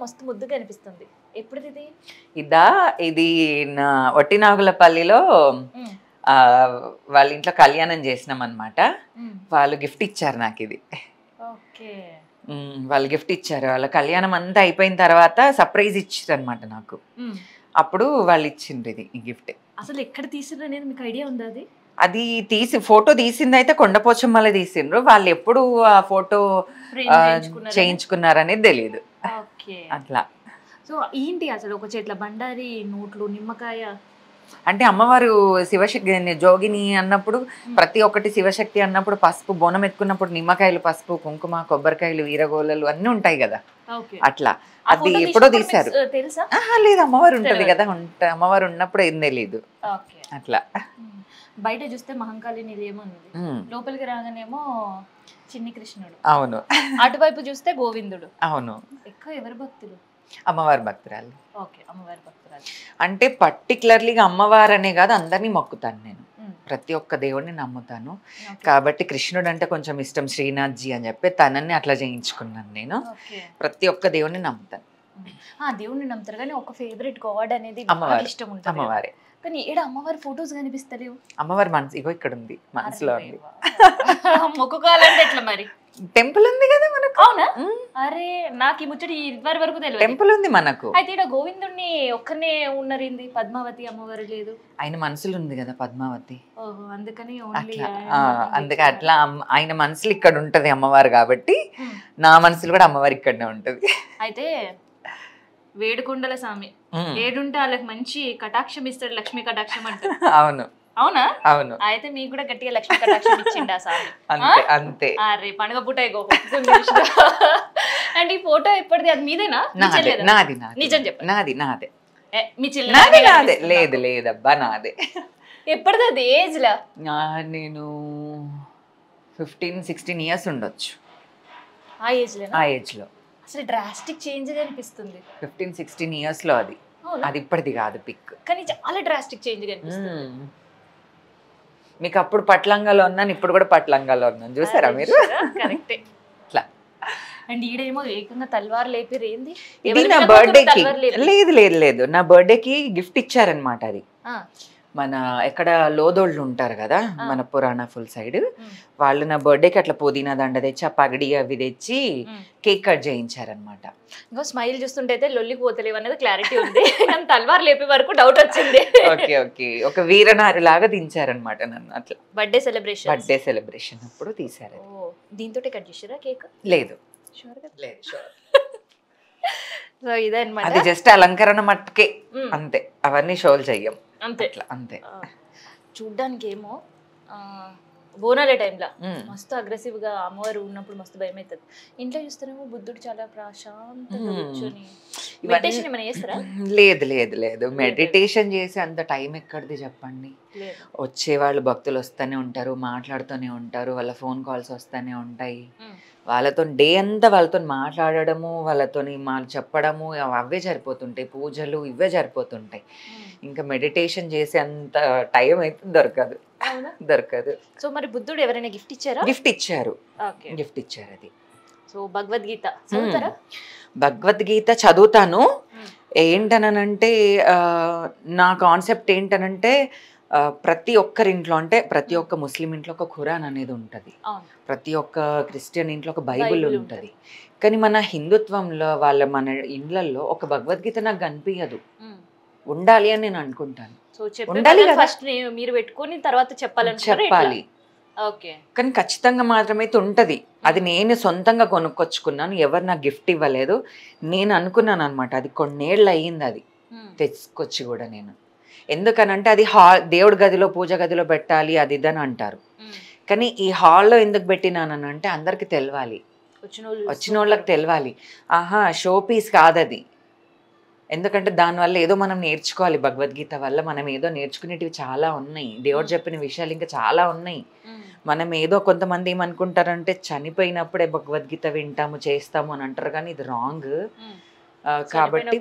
మస్తు ముద్దుగా అనిపిస్తుంది. ఎప్పుడుది ఇది? ఇది నా ఒట్టినాగులపల్లిలో వాళ్ళ ఇంట్లో కళ్యాణం చేసినాం అనమాట. వాళ్ళు గిఫ్ట్ ఇచ్చారు నాకు ఇది. ఓకే. వాళ్ళు గిఫ్ట్ ఇచ్చారు. వాళ్ళ కళ్యాణం అంతా అయిపోయిన తర్వాత సర్ప్రైజ్ ఇచ్చారు అనమాట నాకు. అప్పుడు వాళ్ళు ఇచ్చిండ్రు ఇది ఈ గిఫ్ట్. అసలు ఎక్కడ తీసిండ్రు అనేది మీకు ఐడియా ఉందా? అది ఫోటో తీసింది అయితే కొండపోచమ్మలే తీసిండ్రు. వాళ్ళు ఎప్పుడు ఆ ఫోటో చేయించుకున్నారనేది తెలియదు. అట్లా. సో ఏంటి అసలు ఒక చేట్ల బండారి, నోట్లు నిమ్మకాయ అంటే అమ్మవారు శివశక్తి జోగిని అన్నప్పుడు ప్రతి ఒక్కటి శివశక్తి అన్నప్పుడు పసుపు బోనం ఎత్తుకున్నప్పుడు నిమ్మకాయలు, పసుపు, కుంకుమ, కొబ్బరికాయలు, వీరగోళలు అన్నీ ఉంటాయి కదా. అట్లా అది ఎప్పుడో తీశారు. లేదు, అమ్మవారు ఉంటది కదా. అమ్మవారు ఉన్నప్పుడు ఏం తెలీదు. అట్లా. బయట చూస్తే మహంకాళి నిలయం ఉంది, లోపలికి రాగానేమో చిన్ని కృష్ణుడు. అవును. అటువైపు చూస్తే గోవిందుడు. అవును. ఎక్కువ ఎవరు భక్తులు? అమ్మవారి భక్తురాలు. ఓకే, అమ్మవారి భక్తురాలు. అంటే పర్టికులర్లీగా అమ్మవారు అనే కాదు, అందరినీ మొక్కుతాను నేను. ప్రతి ఒక్క దేవుడిని నమ్ముతాను కాబట్టి కృష్ణుడు అంటే కొంచెం ఇష్టం, శ్రీనాథ్జీ అని చెప్పి తనని అట్లా చేయించుకున్నాను నేను. ప్రతి ఒక్క దేవుడిని నమ్ముతాను. దేవుడిని నమ్ముతారు కానీ ఒక ఫేవరెట్ గాడ్ అనేది అమ్మవారి ఇష్టం ఉంటుంది. అమ్మవారే. కానీ ఏడ అమ్మవారి ఫోటోస్ కనిపిస్తలేవు. అమ్మవారి మనసు ఇగో ఇక్కడ ఉంది, మనసులో ఉంది. మొక్కుకోవాలంటే ఎట్లా మరి? టెంపుల్ ఉంది కదా మనకు. అవునా? అరే నాకు ఈ ముచ్చటి ఇదివరకు వరకు తెలియదు. టెంపుల్ ఉంది మనకు. అయితే ఇక్కడ గోవిందుడిని ఒక్కనే ఉన్నరింది, పద్మావతి అమ్మవారు లేదు. ఆయన మనసులో ఉంది కదా పద్మావతి. ఓహో, అందుకని అందుకే అట్లా ఆయన మనసులు ఇక్కడ ఉంటది అమ్మవారు కాబట్టి నా మనసులు కూడా అమ్మవారి ఇక్కడనే ఉంటది. అయితే వేడుకొండల స్వామి వేడుంటే వాళ్ళకి మంచి కటాక్షం ఇస్తాడు, లక్ష్మీ కటాక్షం అంటారు. అవును. అవునా? అవును. అయితే మీకు కూడా గట్టిగా లక్ష్మీ కటాక్షం ఇచ్చిండా స్వామి? అంతే అంతే. అరే పండుగ పూట అండ్ ఈ ఫోటో ఎప్పటిది? అది మీదేనా? నాది. నిజం చెప్ప. నాదే. మీ చెల్లి? నాదే. లేదబ్బా, నాదే. ఎప్పటిది అది? ఏజ్ లా నేను 15-16 years ఉండొచ్చు. ఆ ఏజ్ లో అసలు డ్రాస్టిక్ చేంజ్ అనిపిస్తుంది. 15-16 years లో అది ఇప్పటిది కాదు పిక్, కానీ చాలా డ్రాస్టిక్ చేంజ్ అనిపిస్తుంది. మీకు అప్పుడు పట్లంగాలో ఉన్నాను, ఇప్పుడు కూడా పట్లంగాలో ఉన్నాను, చూసారా మీరు? కరెక్టే. అట్లా. అండ్ ఈడేమో ఏకంగా తల్వార్ లేపి రేంది. ఇది నా బర్త్డేకి. లేదు, నా బర్త్డేకి గిఫ్ట్ ఇచ్చారనమాట. అది మన ఎక్కడ లోదోళ్ళు ఉంటారు కదా మన పురాణ ఫుల్ సైడ్, వాళ్ళు నా బర్త్డేకి అట్లా పుదీనా దండ తెచ్చి ఆ పగడి అవి తెచ్చి కేక్ కట్ చేయించారనమాట. ఇంకో స్మైల్ చూస్తుంటే అయితే లొల్లికి పోతలేవు అనేది క్లారిటీ ఉంది. తల్వార్ లేపే వరకు డౌట్ వచ్చింది. ఓకే, ఒక వీరనారి లాగా దించారనమాట నన్ను. అట్లా బర్త్డే సెలబ్రేషన్ అప్పుడు తీసారు. దీంతో కట్ చేసారా కేక్? లేదు. సో ఇదే అన్నమాట. అది జస్ట్ అలంకరణ మట్టుకే, అంతే. అవన్నీ షోలు చెయ్యం. అంతే. చూడ్డానికి ఏమో బోనాలే టైంలో మస్తు అగ్రెసివ్ గా అమ్మవారు ఉన్నప్పుడు మస్తు భయం అవుతుంది. ఇంట్లో చూస్తేనేమో బుద్ధుడు చాలా ప్రశాంతంగా కూర్చొని మెడిటేషన్ ఏమైనా చేస్తారా? లేదు. మెడిటేషన్ చేసే అంత టైం ఎక్కడిది చెప్పండి. వచ్చేవాళ్ళు భక్తులు వస్తూనే ఉంటారు, మాట్లాడుతూనే ఉంటారు, వాళ్ళ ఫోన్ కాల్స్ వస్తూనే ఉంటాయి. వాళ్ళతో డే అంతా వాళ్ళతో మాట్లాడడము, వాళ్ళతో చెప్పడము అవే సరిపోతుంటాయి. పూజలు ఇవే సరిపోతుంటాయి. ఇంకా మెడిటేషన్ చేసే అంత టైం అయితే దొరకదు. సో మరి బుద్ధుడు ఎవరైనా గిఫ్ట్ ఇచ్చారా? గిఫ్ట్ ఇచ్చారు. అది. సో భగవద్గీత చదువుతారా? భగవద్గీత చదువుతాను. ఏంటనంటే నా కాన్సెప్ట్ ఏంటనంటే ప్రతి ఒక్కరింట్లో, అంటే ప్రతి ఒక్క ముస్లిం ఇంట్లో ఒక ఖురాన్ అనేది ఉంటుంది, ప్రతి ఒక్క క్రిస్టియన్ ఇంట్లో ఒక బైబుల్ ఉంటుంది. కానీ మన హిందుత్వంలో మన ఇళ్లలో ఒక భగవద్గీత నాకు కనిపించదు. ఉండాలి అని నేను అనుకుంటాను. ఉండాలి కదా, ఫస్ట్ మీరు పెట్టుకొని తర్వాత చెప్పాలి. కానీ ఖచ్చితంగా మాత్రమైతే ఉంటది. అది నేను సొంతంగా కొనుక్కొచ్చుకున్నాను, ఎవరు నాకు గిఫ్ట్ ఇవ్వలేదు. నేను అనుకున్నాను అనమాట. అది కొన్నేళ్ళు అయ్యింది అది తెచ్చుకొచ్చి కూడా. నేను ఎందుకనంటే అది దేవుడి గదిలో, పూజ గదిలో పెట్టాలి అది ఇదని అంటారు. కానీ ఈ హాల్లో ఎందుకు పెట్టినానంటే అందరికి తెలవాలి, వచ్చిన వాళ్ళకి తెలవాలి. ఆహా, షో పీస్ కాదది. ఎందుకంటే దానివల్ల ఏదో మనం నేర్చుకోవాలి. భగవద్గీత వల్ల మనం ఏదో నేర్చుకునేటివి చాలా ఉన్నాయి. దేవుడు చెప్పిన విషయాలు ఇంకా చాలా ఉన్నాయి. మనం ఏదో కొంతమంది ఏమనుకుంటారంటే చనిపోయినప్పుడే భగవద్గీత వింటాము, చేస్తాము అని అంటారు, కానీ ఇది రాంగ్. కాబట్టి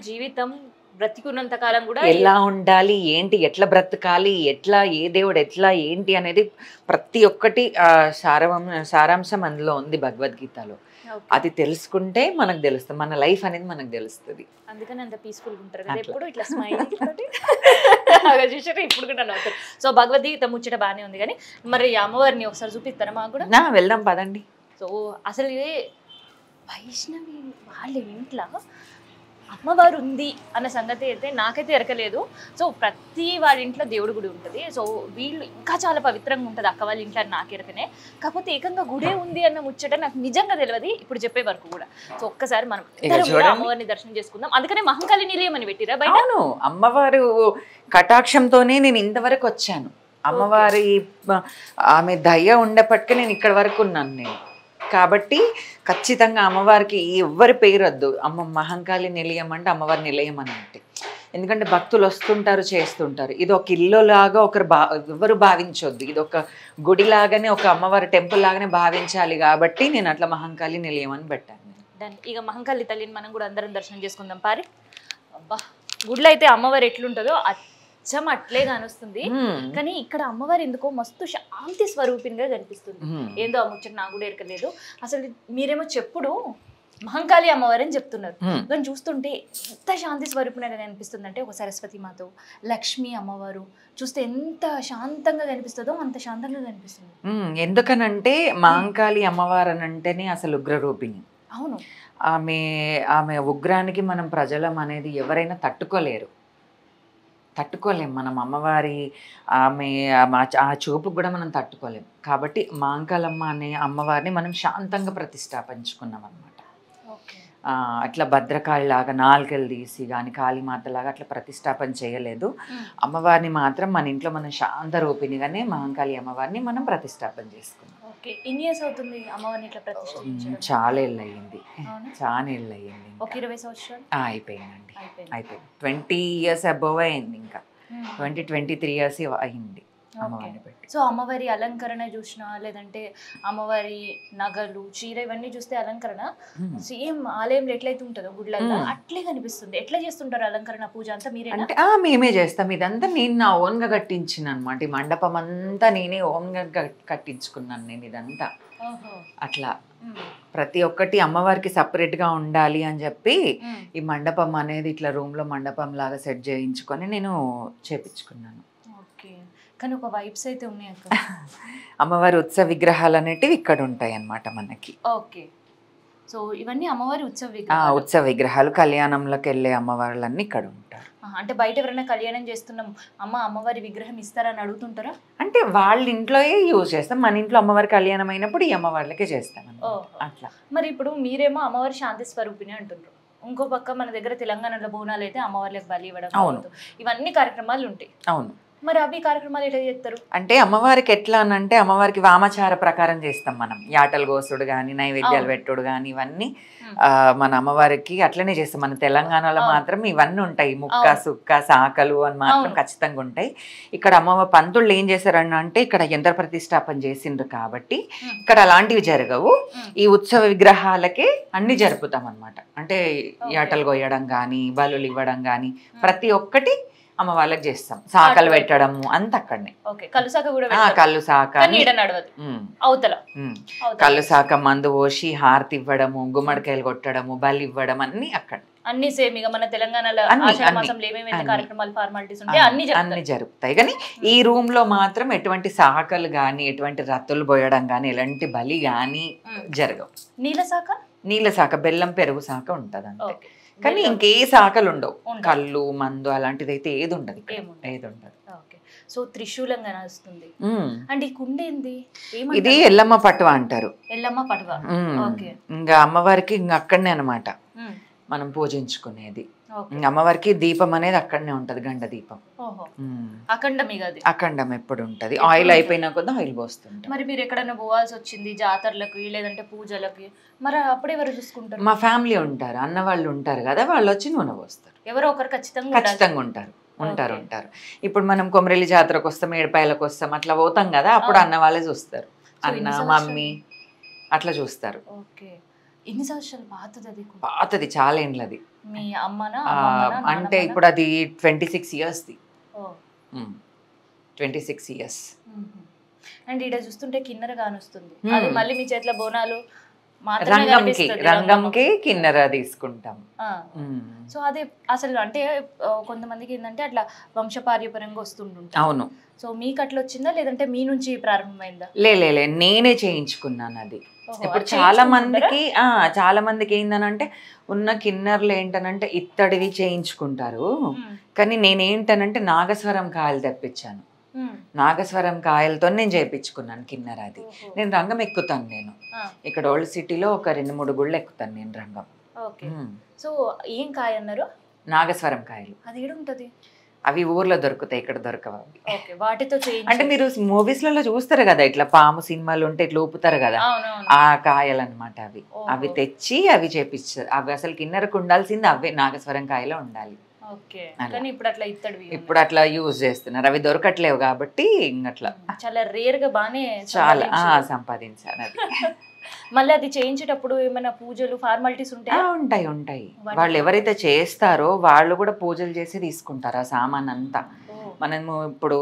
జీవితం బ్రతికున్నంత కాలం కూడా ఎలా ఉండాలి, ఏంటి, ఎట్లా బ్రతకాలి, ఎట్లా, ఏ దేవుడు ఎట్లా, ఏంటి అనేది ప్రతి ఒక్కటి సారాంశం అందులో ఉంది భగవద్గీతలో. అది తెలుసుకుంటే మనకు తెలుస్తుంది, మన లైఫ్ అనేది మనకు తెలుస్తుంది. అందుకని అంత పీస్ఫుల్గా ఉంటారు కదా ఎప్పుడు ఇట్లా స్మైల్ చూసారు ఇప్పుడు కూడా నవ్వుతారు. సో భగవద్గీత ముచ్చట బాగానే ఉంది కానీ మరి అమ్మవారిని ఒకసారి చూపిస్తారా మాకు కూడా? వెళ్దాం పదండి. సో అసలు వైష్ణవి వాళ్ళ ఇంట్లో అమ్మవారు ఉంది అన్న సంగతి అయితే నాకైతే ఎరకలేదు. సో ప్రతి వాళ్ళ ఇంట్లో దేవుడి గుడి ఉంటుంది. సో వీళ్ళు ఇంకా చాలా పవిత్రంగా ఉంటుంది అక్క వాళ్ళ ఇంట్లో నాకు ఎరకనే. కాకపోతే ఏకంగా గుడే ఉంది అన్న ముచ్చట నాకు నిజంగా తెలియదు ఇప్పుడు చెప్పే వరకు కూడా. సో ఒక్కసారి మనం అమ్మవారిని దర్శనం చేసుకుందాం. అందుకనే మహంకాళి నిలయం అని పెట్టిరా బయట. అవును, అమ్మవారు కటాక్షంతోనే నేను ఇంతవరకు వచ్చాను. అమ్మవారి ఆమె దయ ఉండేపటికే నేను ఇక్కడ వరకు ఉన్నాను నేను. కాబట్టి ఖచ్చితంగా అమ్మవారికి ఎవరి పేరు వద్దు, అమ్మ మహంకాళి నిలయం అంటే అమ్మవారి నిలయం అని అంటే. ఎందుకంటే భక్తులు వస్తుంటారు చేస్తుంటారు. ఇది ఒక ఇల్లు లాగా ఎవరు భావించొద్దు, ఇది ఒక గుడి లాగానే ఒక అమ్మవారి టెంపుల్ లాగానే భావించాలి. కాబట్టి నేను అట్లా మహంకాళి నిలయం అని పెట్టాను. ఇక మహంకాళి తల్లిని మనం కూడా అందరం దర్శనం చేసుకుందాం పారి. అబ్బా గుడిలో అయితే అమ్మవారు ఎట్లుంటుందో అచ్చం అట్లే కానొస్తుంది. కానీ ఇక్కడ అమ్మవారు ఎందుకో మస్తు శాంతి స్వరూపినిగా కనిపిస్తుంది. ఏందో ఆ ముచ్చట నాకు కూడా ఎరకలేదు. అసలు మీరేమో చెప్పుడు మహంకాళి అమ్మవారు అని చెప్తున్నారు, కానీ చూస్తుంటే ఎంత శాంతి స్వరూపినిగా కనిపిస్తుంది అంటే ఒక సరస్వతి మాత, లక్ష్మీ అమ్మవారు చూస్తే ఎంత శాంతంగా కనిపిస్తుందో అంత శాంతంగా కనిపిస్తుంది. ఎందుకనంటే మహంకాళి అమ్మవారు అని అంటేనే అసలు ఉగ్రరూపిణి. అవును, ఆమె ఉగ్రానికి మనం ప్రజలం అనేది ఎవరైనా తట్టుకోలేం. మనం అమ్మవారి ఆ చూపుకు కూడా మనం తట్టుకోలేం. కాబట్టి మహంకాళమ్మ అనే అమ్మవారిని మనం శాంతంగా ప్రతిష్టాపించుకున్నాం అనమాట. అట్లా భద్రకాళిలాగా నాలుకలు తీసి కానీ కాళీమాతలాగా అట్లా ప్రతిష్టాపన చేయలేదు. అమ్మవారిని మాత్రం మన ఇంట్లో మనం శాంత రూపిణిగానే మహంకాళి అమ్మవారిని మనం ప్రతిష్టాపన చేసుకున్నాం. చాలా ఏళ్ళు అయ్యింది, చాలా ఏళ్ళు అయ్యింది. 20 సంవత్సరాలు అయిపోయిందండి, అయిపోయింది. 20 years అబోవ్ అయింది. ఇంకా 23 years అయింది అమ్మవారిని పెట్టి. సో అమ్మవారి అలంకరణ చూసినా లేదంటే అమ్మవారి నగలు చీర ఇవన్నీ చూస్తే అలంకరణ సేమ్ ఆలయంలో ఎట్లయితే ఉంటుందో గుడ్లలో అట్లే కనిపిస్తుంది. ఎట్లా చేస్తుంటారు అలంకరణ పూజ అంతా మీరే? అంటే మేమే చేస్తాం. ఇదంతా నేను నా ఓన్గా కట్టించిన అనమాట. ఈ మండపం అంతా నేనే ఓన్గా కట్టించుకున్నాను నేను ఇదంతా. అట్లా ప్రతి ఒక్కటి అమ్మవారికి సపరేట్గా ఉండాలి అని చెప్పి ఈ మండపం అనేది ఇట్లా రూమ్లో మండపం లాగా సెట్ చేయించుకొని నేను చేపించుకున్నాను. కానీ ఒక వైబ్స్ అయితే ఉన్నాయి అక్కడ. అమ్మవారి ఉత్సవ విగ్రహాలు అనేటివి ఇక్కడ ఉంటాయి అన్నమాట మనకి. ఓకే, సో ఇవన్నీ అమ్మవారి ఉత్సవ విగ్రహాలు. కళ్యాణంలోకి వెళ్ళే అమ్మవార్లన్నీ ఇక్కడ ఉంటారు. అంటే బయట ఎవరైనా కళ్యాణం చేస్తున్నాం అమ్మవారి విగ్రహం ఇస్తారని అడుగుతుంటారా? అంటే వాళ్ళ ఇంట్లో యూజ్ చేస్తాం, మన ఇంట్లో అమ్మవారి కళ్యాణం అయినప్పుడు ఈ అమ్మవార్లకే చేస్తాం అట్లా. మరి ఇప్పుడు మీరేమో అమ్మవారి శాంతి స్వరూపిణి అంటున్నారు, ఇంకో పక్క మన దగ్గర తెలంగాణలో బోనాలు అయితే అమ్మవార్లకు బలి ఇవ్వడం ఇవన్నీ కార్యక్రమాలు ఉంటాయి. అవును, మరి అవి కార్యక్రమాలు ఎట్లా చేస్తారు? అంటే అమ్మవారికి ఎట్లా అని అంటే అమ్మవారికి వామాచార ప్రకారం చేస్తాం మనం. యాటలు గోసుడు కానీ నైవేద్యాలు పెట్టుడు కానీ ఇవన్నీ మన అమ్మవారికి అట్లనే చేస్తాం. మన తెలంగాణలో మాత్రం ఇవన్నీ ఉంటాయి, ముక్క సుక్క సాకలు అని మాత్రం ఖచ్చితంగా ఉంటాయి. ఇక్కడ అమ్మవారి పంతుళ్ళు ఏం చేశారని అంటే ఇక్కడ యంత్ర ప్రతిష్టాపన చేసిండ్రు కాబట్టి ఇక్కడ అలాంటివి జరగవు. ఈ ఉత్సవ విగ్రహాలకే అన్ని జరుపుతాం అన్నమాట. అంటే యాటలు కొయ్యడం కానీ బలులు ఇవ్వడం కానీ ప్రతి ఒక్కటి అమ్మ వాళ్ళకి చేస్తాం. సాకలు పెట్టడము అంత అక్కడనే. కళ్ళు సాక కళ్ళు సాక మందు పోసి హారతి ఇవ్వడము, గుమ్మడికాయలు కొట్టడము, బలి ఇవ్వడం అన్ని అక్కడ అన్ని సేమ్. ఇక మన తెలంగాణలో అన్ని జరుగుతాయి. కానీ ఈ రూమ్ లో మాత్రం ఎటువంటి సాకలు గాని ఎటువంటి రత్తులు పోయడం గాని ఎలాంటి బలి గాని జరగవు. నీళ్ళ సాక బెల్లం పెరుగు సాక ఉంటది అంతే. కానీ ఇంకే శాఖలు ఉండవు, కళ్ళు మందు అలాంటిది అయితే ఏది ఉండదు, ఏది ఉండదు. సో త్రిశూలంగా వస్తుంది. అంటే ఈ కుండ ఏంది? ఇది ఎల్లమ్మ పటువ అంటారు. ఎల్లమ్మ పటువ. ఇంకా అమ్మవారికి ఇంకా అక్కడనే అనమాట మనం పూజించుకునేది. అమ్మవారికి దీపం అనేది అక్కడనే ఉంటది, గండ దీపం. అఖండం ఎప్పుడు ఉంటది. ఆయిల్ అయిపోయినా కొద్ది ఆయిల్ పోస్తుంటాం. మరి మీరు ఎక్కడైనా పోవాల్సి వచ్చింది జాతరలకి లేదంటే పూజలకి, మరి అప్పుడు ఎవరు చూసుకుంటారు? మా ఫ్యామిలీ ఉంటారు, అన్న వాళ్ళు ఉంటారు కదా, వాళ్ళు వచ్చి నూనె పోస్తారు. ఎవరో ఒకరు ఖచ్చితంగా ఉంటారు. ఇప్పుడు మనం కొమరెల్లి జాతరకు వస్తాం, ఏడుపాయలకు వస్తాం, అట్లా పోతాం కదా, అప్పుడు అన్న వాళ్ళే చూస్తారు. అన్న మమ్మీ అట్లా చూస్తారు. ఎన్ని సంవత్సరాలు పాతది? పాతది, చాలా ఏండ్లది. మీ అమ్మనా? అంటే ఇప్పుడు అది 26 years. 26 years. అండ్ ఇక్కడ చూస్తుంటే కిన్నెర కానొస్తుంది. అది మళ్ళీ మీ చేతిలో బోనాలు రంగంకి కిన్నెర తీసుకుంటాం. సో అదే అసలు అంటే కొంతమందికి ఏంటంటే అట్లా వంశపార్యపరంగా వస్తుంటుంటారు. అవును. సో మీకు అట్లా వచ్చిందా లేదంటే మీ నుంచి ప్రారంభమైందా? లే నేనే చేయించుకున్నాను అది. ఇప్పుడు చాలా మందికి ఏంటనంటే ఉన్న కిన్నర్లు ఏంటనంటే ఇత్తడివి చేయించుకుంటారు. కానీ నేనేంటనంటే నాగస్వరం కాయలు తెప్పించాను. నాగస్వరం కాయలతో నేను చేయించుకున్నాను కిన్నెర. అది నేను రంగం ఎక్కుతాను. నేను ఇక్కడ ఓల్డ్ సిటీలో ఒక 2-3 గుళ్ళు ఎక్కుతాను నేను రంగం. సో ఏం కాయ అన్నారు? నాగస్వరం కాయలు. అది ఏడుంటది? అవి ఊర్లో దొరుకుతాయి, ఇక్కడ దొరకవు. వాటితో అంటే మీరు మూవీస్లలో చూస్తారు కదా, ఇట్లా పాము సినిమాలు ఉంటే ఇట్లా ఊపుతారు కదా, ఆ కాయలు అనమాట అవి. అవి తెచ్చి అవి చేపిస్తారు. అవి అసలు కిన్నెరకు ఉండాల్సింది అవే నాగస్వరం కాయలో ఉండాలి. ఇప్పుడు అట్లా యూజ్ చేస్తున్నారు. అవి దొరకట్లేవు కాబట్టి అట్లా చాలా రేర్ గా బానే చాలా సంపాదించాను అది. మళ్ళీ అది చేయించేటప్పుడు ఏమైనా పూజలు ఫార్మాలిటీస్ ఉంటాయి? ఉంటాయి. వాళ్ళు ఎవరైతే చేస్తారో వాళ్ళు కూడా పూజలు చేసి తీసుకుంటారు ఆ సామాన్ అంతా. మనము ఇప్పుడు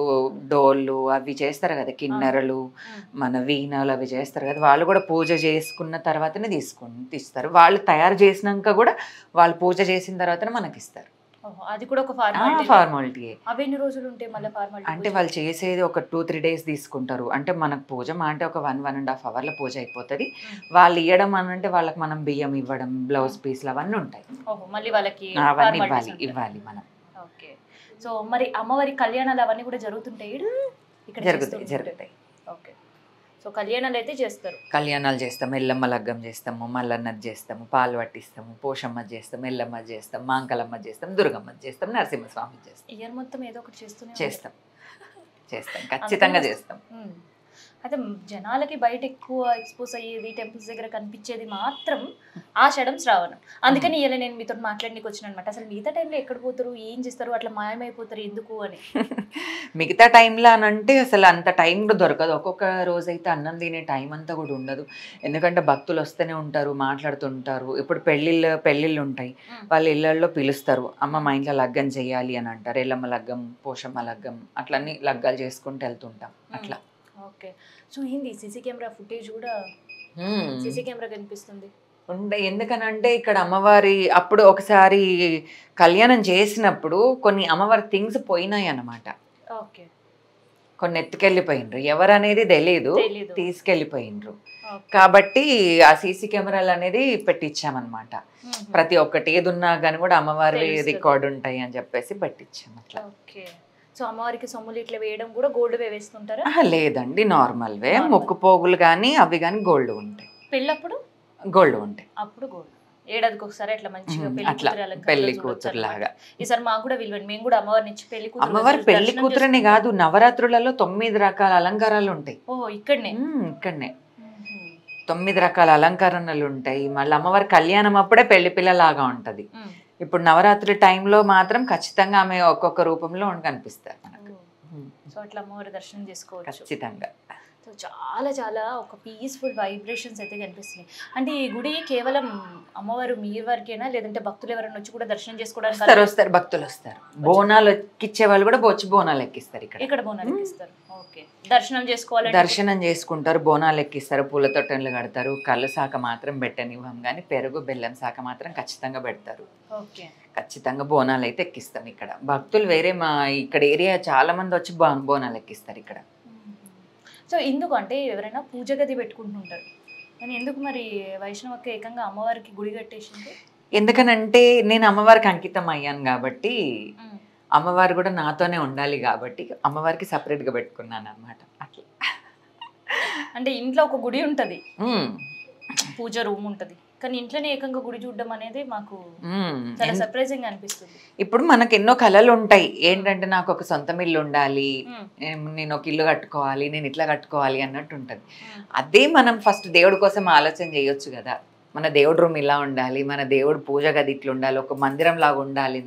డోళ్ళు అవి చేస్తారు కదా, కిన్నెరలు, మన వీణలు అవి చేస్తారు కదా, వాళ్ళు కూడా పూజ చేసుకున్న తర్వాతనే తీస్తారు. వాళ్ళు తయారు చేసినాక కూడా వాళ్ళు పూజ చేసిన తర్వాతనే మనకి ఇస్తారు. అది కూడా ఒక ఫార్మాలిటీ. అవి ఎన్ని రోజులు ఉంటాయి మళ్ళీ ఫార్మాలిటీ? అంటే వాళ్ళు చేసేది ఒక 2-3 days తీసుకుంటారు. అంటే మనకు పూజ అంటే ఒక 1-1.5 hours పూజ అయిపోతుంది. వాళ్ళు ఇవ్వడం అంటే వాళ్ళకి మనం బియ్యం ఇవ్వడం, బ్లౌజ్ పీస్లు అవన్నీ ఉంటాయి. మళ్ళీ వాళ్ళకి అవన్నీ ఇవ్వాలి మనం. ఓకే. సో మరి అమ్మవారి కళ్యాణాలు అవన్నీ కూడా జరుగుతుంటాయి ఇక్కడ? జరుగుతాయి. ఓకే. సో కళ్యాణాలు అయితే చేస్తారు? కళ్యాణాలు చేస్తాము, ఎల్లమ్మ లగ్గం చేస్తాము, మల్లన్నది చేస్తాము, పాలు పట్టిస్తాము, పోషమ్మ చేస్తాం, ఎల్లమ్మ చేస్తాం, మాంకలమ్మ చేస్తాం, దుర్గమ్మ చేస్తాం, నరసింహస్వామి చేస్తాం. ఇయర్ మొత్తం ఏదో ఒకటి చేస్తాం, ఖచ్చితంగా చేస్తాం. అయితే జనాలకి బయట ఎక్కువ ఎక్స్పోజ్ అయ్యేది, టెంపుల్స్ దగ్గర కనిపించేది మాత్రం ఆషాఢం, శ్రావణం. అందుకని ఇలా నేను మీతో మాట్లాడడానికి వచ్చిన అనమాట. అసలు మిగతా టైంలో ఎక్కడ పోతారు, ఏం చేస్తారు, అట్లా మాయమైపోతారు ఎందుకు అని. మిగతా టైంలో అని అంటే అసలు అంత టైం కూడా దొరకదు. ఒక్కొక్క రోజు అయితే అన్నం తినే టైం అంతా కూడా ఉండదు. ఎందుకంటే భక్తులు వస్తూనే ఉంటారు, మాట్లాడుతుంటారు. ఇప్పుడు పెళ్ళిళ్ళు ఉంటాయి, వాళ్ళ ఇళ్ళల్లో పిలుస్తారు, అమ్మ మా ఇంట్లో లగ్గం చేయాలి అని అంటారు. ఎల్లమ్మ లగ్గం, పోషమ్మ లగ్గం, అట్లన్నీ లగ్గాలు చేసుకుంటూ వెళ్తుంటాం అట్లా. ఓకే. సో ఏంది సీసీ కెమెరా ఫుటేజ్ కూడా సీసీ కెమెరా కనిపిస్తుంది? ఎందుకనంటే ఇక్కడ అమ్మవారి అప్పుడు ఒకసారి కళ్యాణం చేసినప్పుడు కొన్ని అమ్మవారి థింగ్స్ పోయినాయి అన్నమాట. ఓకే. కొన్ని ఎత్తుకెళ్ళిపోయినరు, ఎవరనేది తెలీదు, తీసుకెళ్ళిపోయినరు. కాబట్టి ఆ సీసీ కెమెరాలు అనేది పెట్టించామన్నమాట. ప్రతి ఒక్కటి ఏది ఉన్నా కానీ కూడా అమ్మవారి రికార్డు ఉంటాయి అని చెప్పేసి పెట్టించాం అట్లా. ఓకే. సో అమ్మవారికి సొమ్ములు ఇట్లా వేయడం కూడా గోల్డ్ వే వేస్తుంటారా? లేదండి, నార్మల్ వే. ముక్కు పోగులు కానీ అవి కానీ గోల్డ్ ఉంటాయి. పెళ్ళప్పుడు గోల్డ్ ఉంటాయి. అప్పుడు గోల్డ్. ఏడాదికి ఒకసారి అట్లా మంచిగా పెళ్లి కూతురు లాగా. ఈసారి మాకు కూడా విలువండి, మేము కూడా అమ్మవారిని ఇచ్చి అమ్మవారి పెళ్లి కూతురని కాదు, నవరాత్రులలో 9 రకాల అలంకారాలు ఉంటాయి. ఇక్కడనే 9 రకాల అలంకరణలు ఉంటాయి. మళ్ళీ అమ్మవారి కళ్యాణం అప్పుడే పెళ్లి పిల్లలాగా ఉంటది. ఇప్పుడు నవరాత్రి టైంలో మాత్రం ఖచ్చితంగా ఆమె ఒక్కొక్క రూపంలో కనిపిస్తారు మనకు. సో అట్లా అమ్మవారి దర్శనం చేసుకోవచ్చు ఖచ్చితంగా. సో చాలా చాలా ఒక పీస్ఫుల్ వైబ్రేషన్స్ అయితే కనిపిస్తున్నాయి. అంటే ఈ గుడి కేవలం అమ్మవారు మీ వరకేనా, లేదంటే భక్తులు ఎవరైనా వచ్చి కూడా దర్శనం చేసుకోవడానికి వస్తారు? భక్తులు వస్తారు. బోనాలు ఎక్కిచ్చే వాళ్ళు కూడా వచ్చి బోనాలు ఎక్కిస్తారు. ఇక్కడ బోనాలు ఎక్కిస్తారు. ఓకే. దర్శనం చేసుకోవాలి, దర్శనం చేసుకుంటారు, బోనాలు ఎక్కిస్తారు, పూల తొట్టెలు కడతారు. కళ్ళు శాఖ మాత్రం పెట్టనివ్వం, కానీ పెరుగు బెల్లం శాఖ మాత్రం ఖచ్చితంగా పెడతారు. ఖచ్చితంగా బోనాలు అయితే ఎక్కిస్తాం ఇక్కడ. భక్తులు వేరే మా ఇక్కడ ఏరియా చాలా మంది వచ్చి బోనాలు ఎక్కిస్తారు ఇక్కడ. సో ఎందుకు అంటే ఎవరైనా పూజ గది పెట్టుకుంటుంటారు, కానీ ఎందుకు మరి వైష్ణవకి ఏకంగా అమ్మవారికి గుడి కట్టేసింది? ఎందుకనంటే నేను అమ్మవారికి అంకితం అయ్యాను కాబట్టి, అమ్మవారు కూడా నాతోనే ఉండాలి కాబట్టి అమ్మవారికి సపరేట్గా పెట్టుకున్నాను అన్నమాట. అట్లా అంటే ఇంట్లో ఒక గుడి ఉంటుంది, పూజ రూమ్ ఉంటుంది, కానీ ఇంట్లోనే ఏకంగా గుడి చూడడం అనేది మాకు చాలా సర్ప్రైజింగ్ అనిపిస్తుంది. ఇప్పుడు మనకు ఎన్నో కళలు ఉంటాయి. ఏంటంటే నాకు ఒక సొంత ఇల్లు ఉండాలి, నేను ఒక ఇల్లు కట్టుకోవాలి, నేను ఇట్లా కట్టుకోవాలి అన్నట్టు ఉంటుంది. అదే మనం ఫస్ట్ దేవుడి కోసం ఆలోచన చేయొచ్చు కదా. మన దేవుడి రూమ్ ఇలా ఉండాలి, మన దేవుడు పూజ గది ఇట్లా ఉండాలి, ఒక మందిరం లాగా ఉండాలి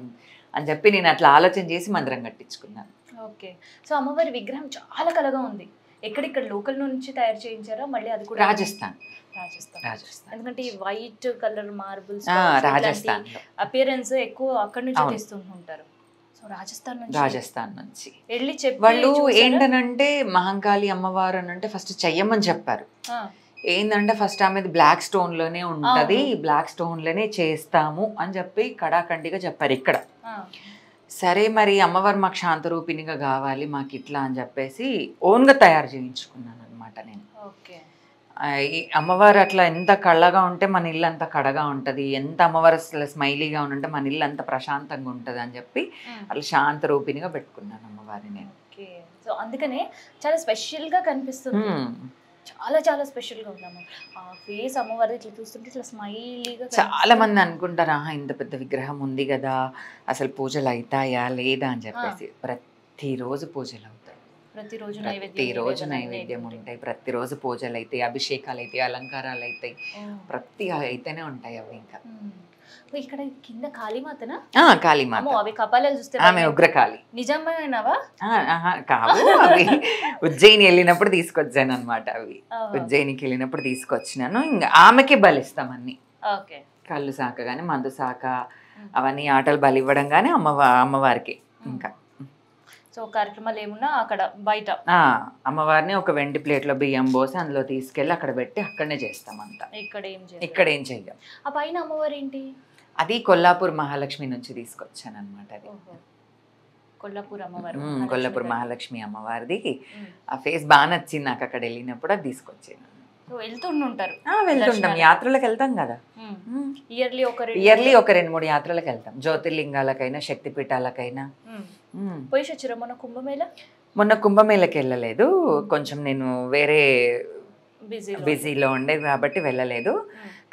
అని చెప్పి నేను అట్లా ఆలోచన చేసి మందిరం కట్టించుకున్నాను. ఓకే. సో అమ్మవారి విగ్రహం చాలా కళగా ఉంది. ఎక్కడిక్కడ లోకల్ నుంచి తయారు చేయించారా? మళ్ళీ అది కూడా రాజస్థాన్. ఎందుకంటే ఈ white colour marbles Rajasthan appearance ఎక్కువ అక్కడ నుంచి తెస్తుంటారు. సో రాజస్థాన్ నుంచి వెళ్ళి వాళ్ళు ఏంటనంటే మహంకాళి అమ్మవారు అని అంటే ఫస్ట్ చెయ్యమని చెప్పారు. ఏంటంటే ఫస్ట్ ఆమెది బ్లాక్ స్టోన్ లోనే ఉంటది, బ్లాక్ స్టోన్ లోనే చేస్తాము అని చెప్పి కడాఖండిగా చెప్పారు ఇక్కడ. సరే మరి అమ్మవారు మాకు శాంతరూపిణిగా కావాలి మాకు ఇట్లా అని చెప్పేసి ఓన్గా తయారు చేయించుకున్నాను అనమాట నేను. అమ్మవారు అట్లా ఎంత కళ్ళగా ఉంటే మన ఇల్లు అంత కడగా ఉంటుంది, ఎంత అమ్మవారు అసలు స్మైలీగా ఉంటే మన ఇల్లు అంత ప్రశాంతంగా ఉంటుంది అని చెప్పి అట్లా శాంతరూపిణిగా పెట్టుకున్నాను అమ్మవారిని నేను. సో అందుకనే చాలా స్పెషల్గా కనిపిస్తుంది, చాలా చాలా స్పెషల్గా ఉందమ్మ. ఆ ఫేస్ అమ్మవారి ఇట్లా చూస్తుంటే ఇట్లా స్మైలీగా. చాలా మంది అనుకుంటారా ఇంత పెద్ద విగ్రహం ఉంది కదా అసలు పూజలు అవుతాయా లేదా అని చెప్పేసి. ప్రతిరోజు పూజలు అవుతాయి, ప్రతిరోజు నైవేద్యం ఉంటాయి, ప్రతిరోజు పూజలు అవుతాయి, అభిషేకాలు అవుతాయి, అలంకారాలు అవుతాయి, ప్రతి అయితేనే ఉంటాయి అవి. ఇంకా ఇక్కడ కింద కాళీమాతనా? కాళీమాత. అవి కపాలాలు చూస్తే ఆమె ఉగ్రకాళి. నిజమేనావా? కావు, అవి ఉజ్జయిని వెళ్ళినప్పుడు తీసుకొచ్చాను అనమాట. అవి ఉజ్జయినికి వెళ్ళినప్పుడు తీసుకొచ్చినాను. ఇంకా ఆమెకి బలిస్తాం అన్ని, కళ్ళు శాఖ కానీ మందు శాఖ అవన్నీ ఆటలు బలి ఇవ్వడం కానీ అమ్మవారికి. ఇంకా సో కార్యక్రమాలు ఏమున్నా అక్కడ బయట అమ్మవారిని ఒక వెండి ప్లేట్లో బియ్యం పోసి అందులో తీసుకెళ్ళి అక్కడ పెట్టి అక్కడనే చేస్తాం అంతా. ఇక్కడ ఏం చెయ్యం. ఆ పైన అమ్మవారు ఏంటి? అది కొల్లాపూర్ మహాలక్ష్మి నుంచి తీసుకొచ్చాను అనమాట. అది కొల్లాపూర్ అమ్మవారు, కొల్లాపూర్ మహాలక్ష్మి అమ్మవారిది. ఆ ఫేస్ బాగా నచ్చింది నాకు అక్కడ వెళ్ళినప్పుడు, అది తీసుకొచ్చాను. వెళ్తుంటాం, యాత్రలకు వెళ్తాం కదా, ఇయర్లీ ఒక 2-3 యాత్రలకు వెళ్తాం. జ్యోతిర్లింగాలకైనా శక్తిపీఠాలకైనా. మొన్న కుంభమేళకి వెళ్ళలేదు, కొంచెం నేను వేరే బిజీలో ఉండేది కాబట్టి వెళ్ళలేదు.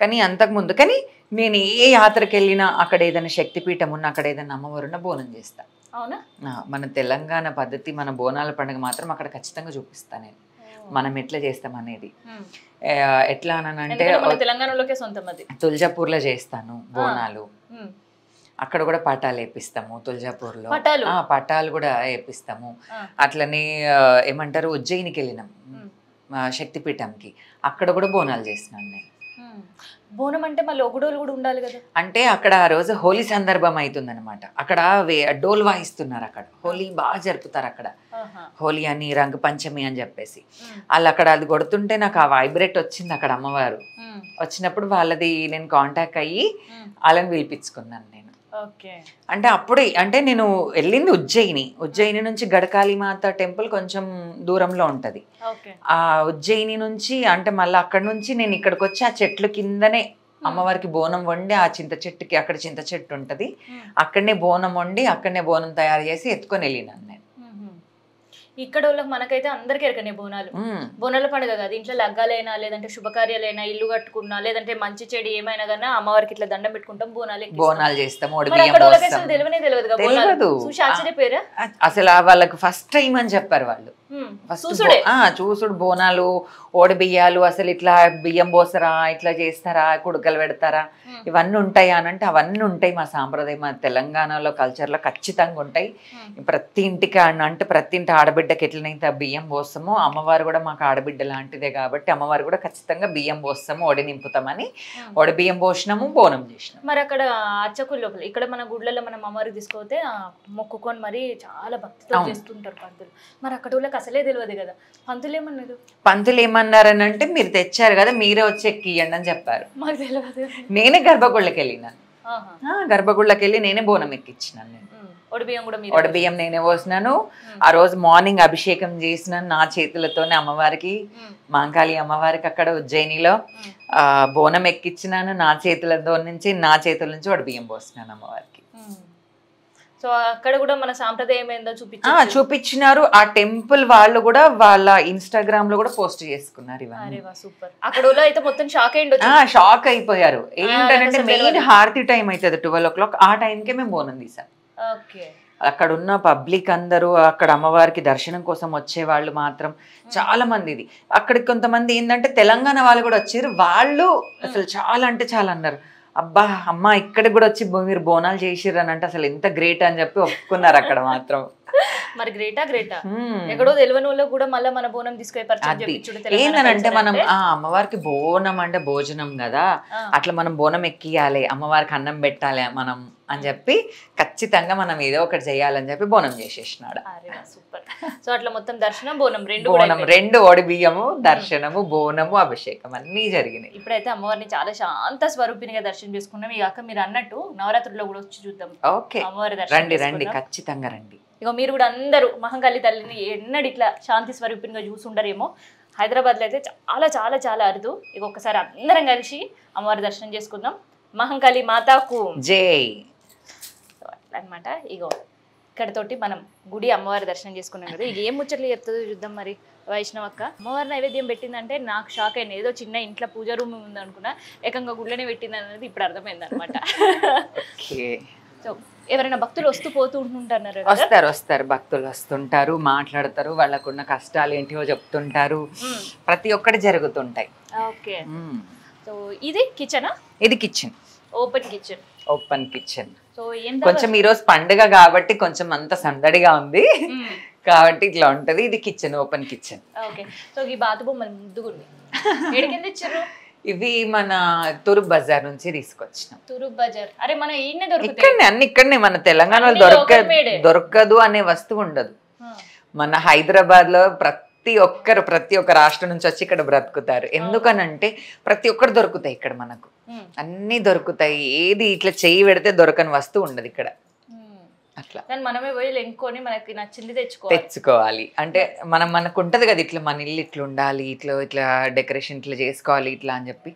కానీ అంతకుముందు కానీ నేను ఏ యాత్రకి వెళ్ళినా అక్కడ ఏదైనా శక్తిపీఠం ఉన్నా అక్కడ ఏదైనా అమ్మవారున్నా బోనం చేస్తా. మన తెలంగాణ పద్ధతి, మన బోనాల పండుగ మాత్రం అక్కడ ఖచ్చితంగా చూపిస్తాను నేను, మనం ఎట్లా చేస్తాం అనేది. ఎట్లా అనంటే తుల్జాపూర్లో చేస్తాను బోనాలు, అక్కడ కూడా పటాలు వేపిస్తాము. తుల్జాపూర్లో పటాలు కూడా వేపిస్తాము. అట్లనే ఏమంటారు ఉజ్జయినికి వెళ్ళినాం శక్తిపీఠంకి, అక్కడ కూడా బోనాలు చేసినాను నేను. బోనం అంటే మళ్ళీ ఒగడోలు కూడా ఉండాలి కదా. అంటే అక్కడ ఆ రోజు హోలీ సందర్భం అవుతుంది అనమాట. అక్కడ డోల్ వాయిస్తున్నారు, అక్కడ హోలీ బాగా జరుపుతారు అక్కడ. హోలీ అని రంగు పంచమి అని చెప్పేసి వాళ్ళు అక్కడ అది కొడుతుంటే నాకు ఆ వైబ్రేట్ వచ్చింది అక్కడ అమ్మవారు. వచ్చినప్పుడు వాళ్ళది నేను కాంటాక్ట్ అయ్యి వాళ్ళని పిలిపించుకున్నాను నేను. అంటే అప్పుడే అంటే నేను వెళ్ళింది ఉజ్జయిని నుంచి గడకాళీమాత టెంపుల్ కొంచెం దూరంలో ఉంటది. ఆ ఉజ్జయిని నుంచి అంటే మళ్ళీ అక్కడ నుంచి నేను ఇక్కడికి వచ్చి ఆ చెట్లు కిందనే అమ్మవారికి బోనం వండి, ఆ చింత చెట్టుకి అక్కడ చింత చెట్టు ఉంటది, అక్కడనే బోనం వండి అక్కడనే బోనం తయారు చేసి ఎత్తుకొని వెళ్ళినాను నేను. ఇక్కడ వాళ్ళకి మనకైతే అందరికి ఎరకనే బోనాలు. బోనాల పండుగ కాదు, ఇంట్లో లగ్గాలైనా లేదంటే శుభకార్యాలైనా, ఇల్లు కట్టుకున్నా లేదంటే మంచి చెడు ఏమైనా కానీ అమ్మవారికి ఇట్లా దండం పెట్టుకుంటాం, బోనాలు చేస్తాం. తెలియదు ఆశ్చర్యపోయారా అసలు వాళ్ళకి ఫస్ట్ టైం అని చెప్పారు వాళ్ళు. చూసుడు బోనాలు, ఓడి బియ్యాలు, అసలు ఇట్లా బియ్యం పోసరా, ఇట్లా చేస్తారా, కుడుకలు పెడతారా, ఇవన్నీ ఉంటాయా అని అంటే అవన్నీ ఉంటాయి. మా సాంప్రదాయం, మా తెలంగాణలో కల్చర్లో ఖచ్చితంగా ఉంటాయి. ప్రతి ఇంటికి అంటే ప్రతి ఇంటి ఆడబిడ్డకి ఎట్లనైతే బియ్యం పోస్తామో అమ్మవారు కూడా మాకు ఆడబిడ్డ లాంటిదే కాబట్టి అమ్మవారు కూడా ఖచ్చితంగా బియ్యం పోస్తాము, ఒడి నింపుతామని ఒడి బియ్యం పోసినాము, బోనం చేసినాము. మరి అక్కడ అర్చకుల లోపల ఇక్కడ మన గుడ్లలో మనం అమ్మవారికి తీసుకపోతే మొక్కుకొని మరి చాలా భక్తితో చేస్తుంటారు పంతులు. మరి అక్కడ అసలే తెలియదు కదా, పంతులు ఏమన్నారు? పంతులు ఏమన్నారని అంటే మీరు తెచ్చారు కదా మీరే వచ్చి ఎక్కియండి అని చెప్పారు. మాకు తెలియదు. నేనే గర్భగుళ్ళకి వెళ్ళినాను, గర్భగుళ్ళకి వెళ్ళి నేనే బోనం ఎక్కించినాను. నేను ఒడి బియ్యం నేనే పోసినాను. ఆ రోజు మార్నింగ్ అభిషేకం చేసినాను నా చేతులతోనే అమ్మవారికి, మాంకాళి అమ్మవారికి అక్కడ ఉజ్జయినిలో బోనం ఎక్కించినాను నా చేతులతో నుంచి, నా చేతుల నుంచి ఒడి బియ్యం పోసినాను అమ్మవారికి. సో అక్కడ కూడా మన సాంప్రదాయం ఏందో చూపించినారు. ఆ టెంపుల్ వాళ్ళు కూడా వాళ్ళ ఇన్స్టాగ్రామ్ లో కూడా పోస్ట్ చేసుకున్నారు ఇవన్నీ. అక్కడ అయితే మొత్తం షాక్ అయిపోయారు. ఏంటంటే మెయిన్ హారతి టైం అవుతుంది 12 o'clock, ఆ టైంకే మేము బోనం తీసాం. అక్కడ ఉన్న పబ్లిక్ అందరూ అక్కడ అమ్మవారికి దర్శనం కోసం వచ్చే వాళ్ళు మాత్రం చాలా మంది. ఇది అక్కడికి కొంతమంది ఏంటంటే తెలంగాణ వాళ్ళు కూడా వచ్చారు. వాళ్ళు అసలు చాలా అంటే చాలా అన్నారు, అబ్బా అమ్మ ఇక్కడికి కూడా వచ్చి మీరు బోనాలు చేసిర్రు అని అంటే అసలు ఎంత గ్రేట్ అని చెప్పి ఒప్పుకున్నారు అక్కడ మాత్రం. మరి గ్రేటా ఎక్కడో తెలియని వాళ్ళు కూడా మళ్ళీ మన బోనం తీసుకొని ఏంటంటే మనం అమ్మవారికి బోనం అంటే భోజనం కదా, అట్లా మనం బోనం ఎక్కియాలి, అమ్మవారికి అన్నం పెట్టాలి మనం అని చెప్పి ఖచ్చితంగా మనం ఏదో ఒకటి చేయాలని చెప్పి బోనం చేసేసినాడు. సూపర్. సో అట్లా మొత్తం దర్శనం బోనం బోనం 2 ఓడి బియ్యము, దర్శనము, బోనము, అభిషేకం అన్నీ జరిగినాయి. ఇప్పుడైతే అమ్మవారిని చాలా శాంత స్వరూపినిగా దర్శనం చేసుకున్నాం. ఇక మీరు అన్నట్టు నవరాత్రుల్లో కూడా వచ్చి చూద్దాం. ఓకే, అమ్మవారి దర్శనం రండి, ఖచ్చితంగా రండి. ఇక మీరు కూడా అందరూ మహంకాళి తల్లిని ఎన్నడూ ఇట్లా శాంతి స్వరూపినిగా చూసుండరేమో. హైదరాబాద్లో అయితే చాలా చాలా చాలా అరుదు. ఇక ఒక్కసారి అందరం కలిసి అమ్మవారి దర్శనం చేసుకుందాం. మహంకాళి మాతాకు జై అనమాట. ఇగో ఇక్కడతోటి మనం గుడి అమ్మవారి దర్శనం చేసుకున్నాం కదా. ఇక ఏం ముచ్చట్లు చెప్తుందో చూద్దాం. మరి వైష్ణవక్క అమ్మవారి నైవేద్యం పెట్టిందంటే నాకు షాక్ అయింది. ఏదో చిన్న ఇంట్లో పూజ రూమ్ ఉంది అనుకున్నా, ఏకంగా గుళ్ళనే పెట్టింది అనేది ఇప్పుడు అర్థమైంది అనమాట. సో ఎవరైనా భక్తులు వస్తూ పోతూ ఉంటుంటారు. వస్తారు భక్తులు వస్తుంటారు, మాట్లాడతారు, వాళ్ళకున్న కష్టాలు ఏంటివో చెప్తుంటారు, ప్రతి ఒక్కటి జరుగుతుంటాయి. ఓకే. సో ఇది కిచెనా? ఇది కిచెన్, ఓపెన్ కిచెన్. సో కొంచెం ఈరోజు పండుగ కాబట్టి కొంచెం అంత సందడిగా ఉంది కాబట్టి ఇట్లా ఉంటది. ఇది kitchen, open kitchen. Okay. So ఈ బాతు బొమ్మలు ముద్దుగుంది. ఎడికింది ఇచ్చారు? ఇవి మన తూర్పు బజార్ నుంచి తీసుకొచ్చినాం. తూర్పు బజార్? అరే మన ఈయనే దొరుకుతాయి. ఇక్కడనే అన్ని ఇక్కడనే. మన తెలంగాణలో దొరకదు అనే వస్తువు ఉండదు. మన హైదరాబాద్ లో ప్రతి ఒక్క రాష్ట్రం నుంచి వచ్చి ఇక్కడ బ్రతుకుతారు. ఎందుకనంటే ప్రతి ఒక్కరు దొరుకుతాయి ఇక్కడ, మనకు అన్ని దొరుకుతాయి. ఏది ఇట్లా చెయ్యి పెడితే దొరకని వస్తువు ఉండదు ఇక్కడ. అట్లా మనమే పోయి లెంకొని మనకి నచ్చింది తెచ్చుకోవాలి. అంటే మనకు ఉంటది కదా, ఇట్లా మన ఇల్లు ఇట్లా ఉండాలి, ఇట్లా డెకరేషన్ ఇట్లా చేసుకోవాలి ఇట్లా అని చెప్పి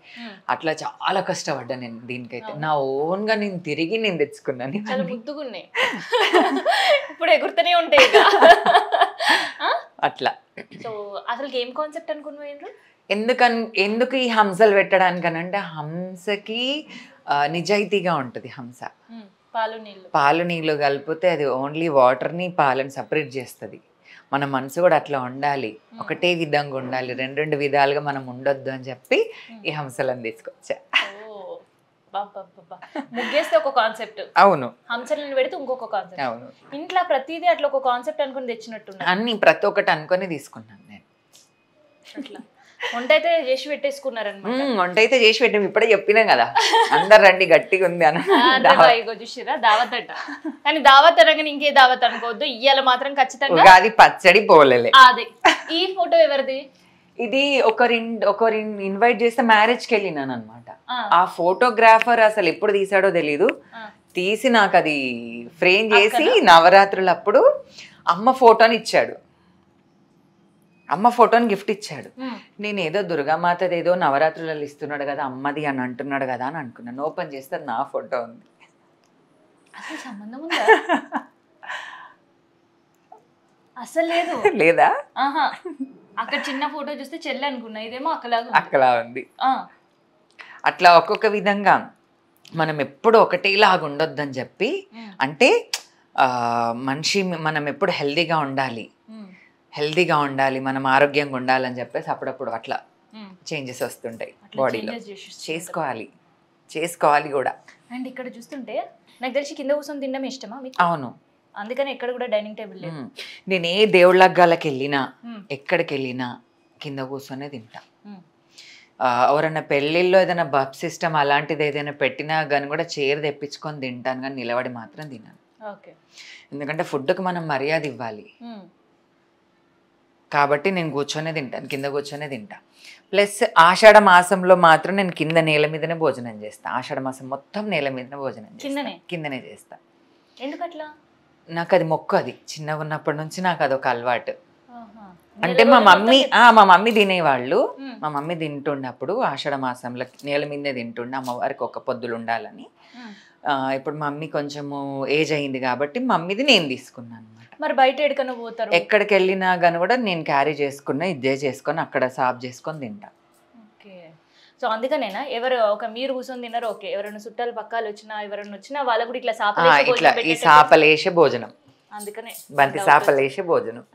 అట్లా చాలా కష్టపడ్డా నేను. దీనికైతే నా ఓన్ గా నేను తిరిగి తెచ్చుకున్నాను. చాలా ముద్దుగున్నాయి. ఇప్పుడు ఎగురుతూనే ఉంటాయి అట్లా. సో అసలు ఏం కాన్సెప్ట్ అనుకున్నాను? ఎందుకు ఈ హంసలు పెట్టడానికనంటే హంసకి నిజాయితీగా ఉంటది. హంస పాలు నీళ్ళు కలిపితే అది ఓన్లీ వాటర్ని పాలని సపరేట్ చేస్తుంది. మన మనసు కూడా అట్లా ఉండాలి, ఒకటే విధంగా ఉండాలి, రెండు విధాలుగా మనం ఉండొద్దు అని చెప్పి ఈ హంసలను తీసుకొచ్చా. ముగ్గేస్తే ఒక కాన్సెప్ట్, అవును, హంసలను పెడితే ఇంకొక కాన్సెప్ట్. అవును, ఇంట్లో ప్రతిదీ అట్లా ఒక కాన్సెప్ట్ అనుకుని తెచ్చినట్టు అన్ని ప్రతి ఒక్కటి అనుకుని తీసుకున్నాను నేను. అట్లా వంట అయితే చేసి పెట్టేసుకున్నారనమాట. వంట అయితే చేసి పెట్టాము, ఇప్పుడే చెప్పినాం కదా అందరు రండి గట్టిగా ఉంది అని. చూసిరా దావత్ అంట, కానీ దావత్ అనగానే ఇంకే దావత్ అనుకోవద్దు. ఇయ్యాల మాత్రం ఖచ్చితంగా అది పచ్చడి పోలే. అదే. ఈ ఫోటో ఎవరిది? ఇది ఒకరి ఇన్వైట్ చేస్తే మ్యారేజ్కి వెళ్ళినాను అనమాట. ఆ ఫోటోగ్రాఫర్ అసలు ఎప్పుడు తీసాడో తెలీదు, తీసి నాకు అది ఫ్రేమ్ చేసి నవరాత్రులప్పుడు అమ్మ ఫోటోని ఇచ్చాడు. అమ్మ ఫోటోని గిఫ్ట్ ఇచ్చాడు. నేను ఏదో దుర్గామాతది ఏదో నవరాత్రులలో ఇస్తున్నాడు కదా అమ్మది అని అంటున్నాడు కదా అని అనుకున్నాను. ఓపెన్ చేస్తే నా ఫోటో ఉంది. అసలు సంబంధం ఉందా? అసలు లేదు. లేదా? అక్కడ చిన్న ఫోటో చూస్తే చెల్లి అనుకున్నా, ఇదేమో అక్కలా ఉంది. అట్లా ఒక్కొక్క విధంగా మనం ఎప్పుడు ఒకటేలాగా ఉండొద్దని చెప్పి, అంటే మనం ఎప్పుడు హెల్దీగా ఉండాలి, మనం ఆరోగ్యంగా ఉండాలని చెప్పేసి అప్పుడప్పుడు అట్లా చేంజెస్ వస్తుంటాయి బాడీలో. చేసుకోవాలి కూడా. అండ్ ఇక్కడ చూస్తుంటే నాకు తెలిసి కింద కూర్చొని తినడం ఇష్టమా మీకు? అవును, అందుకని ఎక్కడ కూడా డైనింగ్ టేబుల్ లేదు. నేను ఏ దేవుళ్ళకి వెళ్ళినా ఎక్కడికి వెళ్ళినా కింద కూర్చొనే తింటా. ఎవరన్నా పెళ్ళిళ్ళలో ఏదైనా బఫ్ సిస్టమ్ అలాంటిది ఏదైనా పెట్టినా కానీ కూడా చైర్ తెప్పించుకొని తింటాను, కానీ నిలబడి మాత్రం తిన్నాను. ఎందుకంటే ఫుడ్కి మనం మర్యాద ఇవ్వాలి కాబట్టి నేను కూర్చొనే తింటాను, కింద కూర్చొనే తింటా. ప్లస్ ఆషాఢ మాసంలో మాత్రం నేను కింద నేల మీదనే భోజనం చేస్తా. ఆషాఢ మాసం మొత్తం నేల మీదనే భోజనం కిందనే చేస్తా. ఎందుకట్లా? నాకు అది మొక్కు, అది చిన్నగా ఉన్నప్పటి నుంచి నాకు అదొక అలవాటు. అంటే మా మమ్మీ తినేవాళ్ళు, మా మమ్మీ తింటున్నప్పుడు ఆషాఢ మాసంలో నేల మీదే తింటుండే, అమ్మవారికి ఒక పొద్దులు ఉండాలని. ఇప్పుడు మమ్మీ కొంచెము ఏజ్ అయింది కాబట్టి మమ్మీది నేను తీసుకున్నాను అనమాట. మరి బయట ఎక్కడికైనా పోతారు? ఎక్కడికి వెళ్ళినా కానీ కూడా నేను క్యారీ చేసుకున్నా, ఇదే చేసుకొని అక్కడ సాఫ్ చేసుకొని తింటా. ఓకే. సో అందుకనేనా ఎవరు ఒక మీరు కూర్చొని తిన్నారు? ఓకే, ఎవరైనా చుట్టాలు పక్కాలు వచ్చినా ఎవరైనా వచ్చినా వాళ్ళకు కూడా ఇట్లా ఈ సాపలేసే భోజనం, అందుకనే బంతి సాపలేసే భోజనం.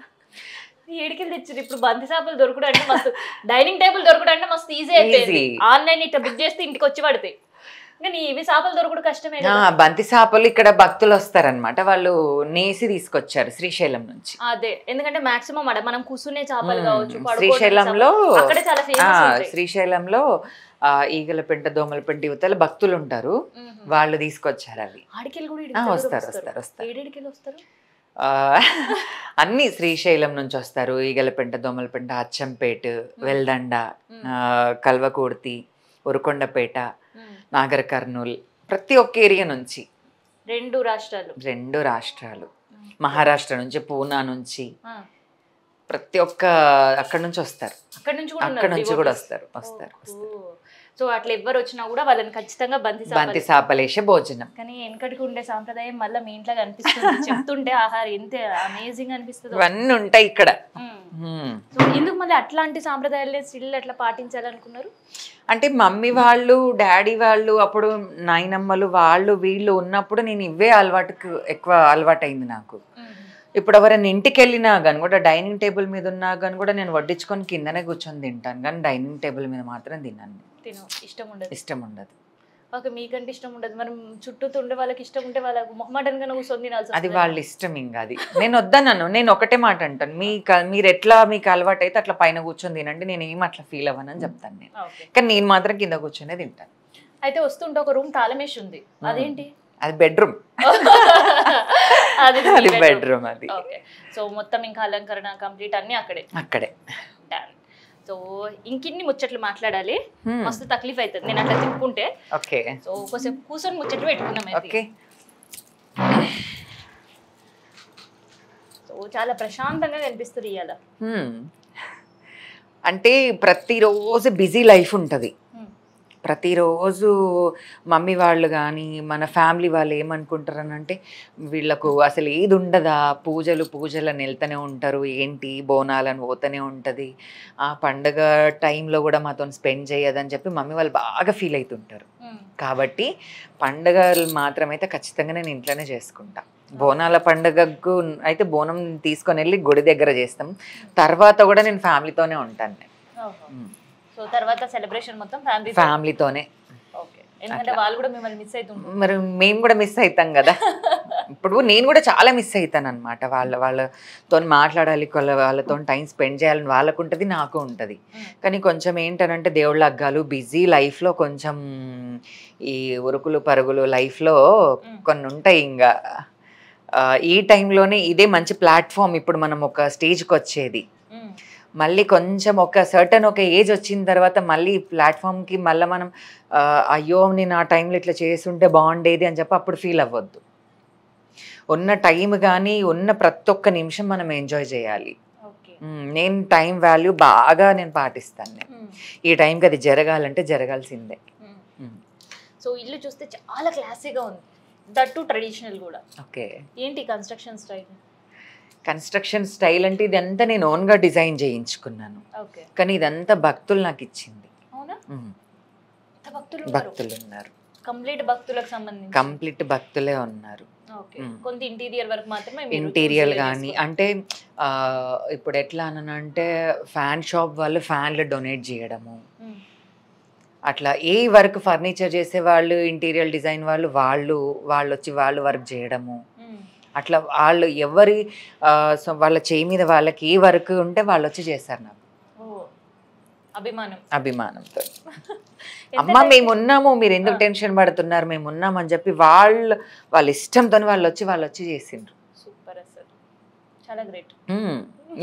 ఏడికి తెచ్చారు ఇప్పుడు బంతి సాపలు దొరకడం అంటే మస్తు, డైనింగ్ టేబుల్ దొరకడం అంటే మస్తు ఈజీ అయిపోయింది. ఆన్లైన్ ఇట్లా బుక్ చేస్తే ఇంటికి వచ్చి పడతాయి. కానీ ఇవి చేపలు దొరకడం కష్టమే బంతి చేపలు ఇక్కడ భక్తులు వస్తారనమాట, వాళ్ళు నేసి తీసుకొచ్చారు శ్రీశైలం నుంచి. అదే ఎందుకంటే మాక్సిమం మనం కూర్చునే చేపలు కావచ్చు శ్రీశైలంలో, అక్కడే చాలా ఫేమస్. శ్రీశైలంలో ఈగలపెంట దోమలపెంట యువతల భక్తులు ఉంటారు, వాళ్ళు తీసుకొచ్చారు అవి. ఆడికెళ్ళి కూడా వస్తారు వస్తారు వస్తారు ఏడేడికెళ్ళి వస్తారు అన్ని శ్రీశైలం నుంచి వస్తారు. ఈగలపెంట దోమలపెంట, అచ్చంపేట, వెల్దండ, కల్వకుర్తి, ఉరుకొండపేట, నాగర్ కర్నూల్, ప్రతి ఒక్క ఏరియా నుంచి. 2 రాష్ట్రాలు, మహారాష్ట్ర నుంచి, పూనా నుంచి, ప్రతి ఒక్క అక్కడ నుంచి వస్తారు. అక్కడ నుంచి కూడా వస్తారు. సో అట్లా ఎవరు వచ్చినా కూడా వాళ్ళని ఖచ్చితంగా బంతి చేపలేసే భోజనం. కానీ వెనకటికి ఉండే సాంప్రదాయం మళ్ళీ మీ ఇంట్లో కనిపిస్తుంది. చెప్తుంటే ఆహారం ఎంత అమేజింగ్ అనిపిస్తుంది. ఇవన్నీ ఉంటాయి ఇక్కడ. సో ఎందుకు మళ్ళీ అట్లాంటి సాంప్రదాయాలే స్టిల్ అట్లా పాటించాలనుకున్నారు? అంటే మమ్మీ వాళ్ళు, డాడీ వాళ్ళు, అప్పుడు నాయనమ్మలు వాళ్ళు వీళ్ళు ఉన్నప్పుడు నేను ఇవే అలవాటుకు ఎక్కువ అలవాటైంది నాకు. ఇప్పుడు ఎవరైనా ఇంటికి వెళ్ళినా కానీ కూడా డైనింగ్ టేబుల్ మీద ఉన్నా కానీ కూడా నేను వడ్డించుకొని కిందనే కూర్చొని తింటాను, కానీ డైనింగ్ టేబుల్ మీద మాత్రం తిన్నాను. ఇష్టం ఉండదు. ఓకే, మీకంటే ఇష్టం ఉండదు, మనం చుట్టూ ఉండే వాళ్ళకి ఇష్టం ఉంటే వాళ్ళకి మొహమాటం గా కూర్చొని తినాల్సి. అది వాళ్ళ ఇష్టం. ఇంకా అది నేను వద్దన్నాను. నేను ఒకటే మాట అంటాను, మీరు ఎట్లా మీకు అలవాటు అయితే అట్లా పైన కూర్చొని తినండి, నేను ఏం అట్లా ఫీల్ అవ్వనని చెప్తాను నేను. కానీ నేను మాత్రం కింద కూర్చొనే తింటాను. అయితే వస్తుంటే ఒక రూమ్ తాళమేసి ఉంది, అదేంటి? అది బెడ్రూమ్. అది బెడ్రూమ్. అది. సో మొత్తం ఇంకా అలంకరణ కంప్లీట్ అన్ని అక్కడే. సో ఇంకిన్ని ముచ్చట్లు మాట్లాడాలి, మస్తు తక్లీఫ్ అవుతుంది నేను అట్లా తిప్పుకుంటే. సో కొంచెం కూర్చొని ముచ్చట్లు పెట్టుకున్నాం. సో చాలా ప్రశాంతంగా కనిపిస్తుంది ఇవాళ. అంటే ప్రతిరోజు బిజీ లైఫ్ ఉంటుంది. ప్రతిరోజు మమ్మీ వాళ్ళు కానీ మన ఫ్యామిలీ వాళ్ళు ఏమనుకుంటారని అంటే, వీళ్ళకు అసలు ఏది ఉండదా, పూజలని వెళ్తూనే ఉంటారు, ఏంటి బోనాలని పోతూనే ఉంటుంది, ఆ పండగ టైంలో కూడా మాతో స్పెండ్ చేయదని చెప్పి మమ్మీ వాళ్ళు బాగా ఫీల్ అవుతుంటారు. కాబట్టి పండగలు మాత్రమైతే ఖచ్చితంగా నేను ఇంట్లోనే చేసుకుంటా. బోనాల పండుగకు అయితే బోనం తీసుకొని వెళ్ళి గుడి దగ్గర చేస్తాం, తర్వాత కూడా నేను ఫ్యామిలీతోనే ఉంటాను. నేను సో తర్వాత సెలబ్రేషన్ మొత్తం ఫ్యామిలీతోనే. ఎందుకంటే వాళ్ళు కూడా మిమ్మల్ని మిస్ అవుతుంటారు, మరి మేము కూడా మిస్ అవుతాం కదా. ఇప్పుడు నేను కూడా చాలా మిస్ అవుతాను అనమాట. వాళ్ళతో మాట్లాడాలి, వాళ్ళతో టైం స్పెండ్ చేయాలని వాళ్ళకు ఉంటుంది, నాకు ఉంటుంది. కానీ కొంచెం ఏంటనంటే దేవుళ్ళ అగ్గాలు బిజీ లైఫ్లో కొంచెం ఈ ఉరుకులు పరుగులు లైఫ్లో కొన్ని ఉంటాయి. ఇంకా ఈ టైంలోనే ఇదే మంచి ప్లాట్ఫామ్ ఇప్పుడు మనం ఒక స్టేజ్కి వచ్చేది. మళ్ళీ కొంచెం ఒక ఏజ్ వచ్చిన తర్వాత మళ్ళీ ప్లాట్ఫామ్కి మళ్ళీ మనం అయ్యో నేను ఆ టైంలో ఇట్లా చేస్తుంటే బాగుండేది అని చెప్పి అప్పుడు ఫీల్ అవ్వద్దు. ఉన్న టైం కానీ ఉన్న ప్రతి ఒక్క నిమిషం మనం ఎంజాయ్ చేయాలి. నేను టైం వాల్యూ బాగా నేను పాటిస్తాను. నేను ఈ టైంకి అది జరగాలంటే జరగాల్సిందే. సో ఇల్లు చూస్తే చాలా క్లాసీగా ఉంది, దట్ టు ట్రెడిషనల్ కూడా. ఓకే, ఏంటి కన్స్ట్రక్షన్ స్టైల్? కన్స్ట్రక్షన్ స్టైల్ అంటే ఇదంతా నేను ఓన్గా డిజైన్ చేయించుకున్నాను, కానీ ఇదంతా భక్తులు నాకు ఇచ్చింది. భక్తులు ఉన్నారు, కంప్లీట్ భక్తులే ఉన్నారు. ఇంటీరియర్ కానీ అంటే ఇప్పుడు ఎట్లా అనంటే ఫ్యాన్ షాప్ వాళ్ళు ఫ్యాన్లు డొనేట్ చేయడము, అట్లా ఏ వర్క్ ఫర్నిచర్ చేసే వాళ్ళు, ఇంటీరియర్ డిజైన్ వాళ్ళు వచ్చి వాళ్ళు వర్క్ చేయడము, అట్లా వాళ్ళు ఎవరి వాళ్ళ చేయి మీద వాళ్ళకి ఏ వర్క్ ఉంటే వాళ్ళు వచ్చి చేస్తారు. నాకు అభిమానంతో అమ్మ మేము ఉన్నాము, మీరు ఎందుకు టెన్షన్ పడుతున్నారు, మేము ఉన్నాము అని చెప్పి వాళ్ళ ఇష్టంతో వాళ్ళు వచ్చి చేసిండ్రు. సూపర్, అసలు చాలా గ్రేట్.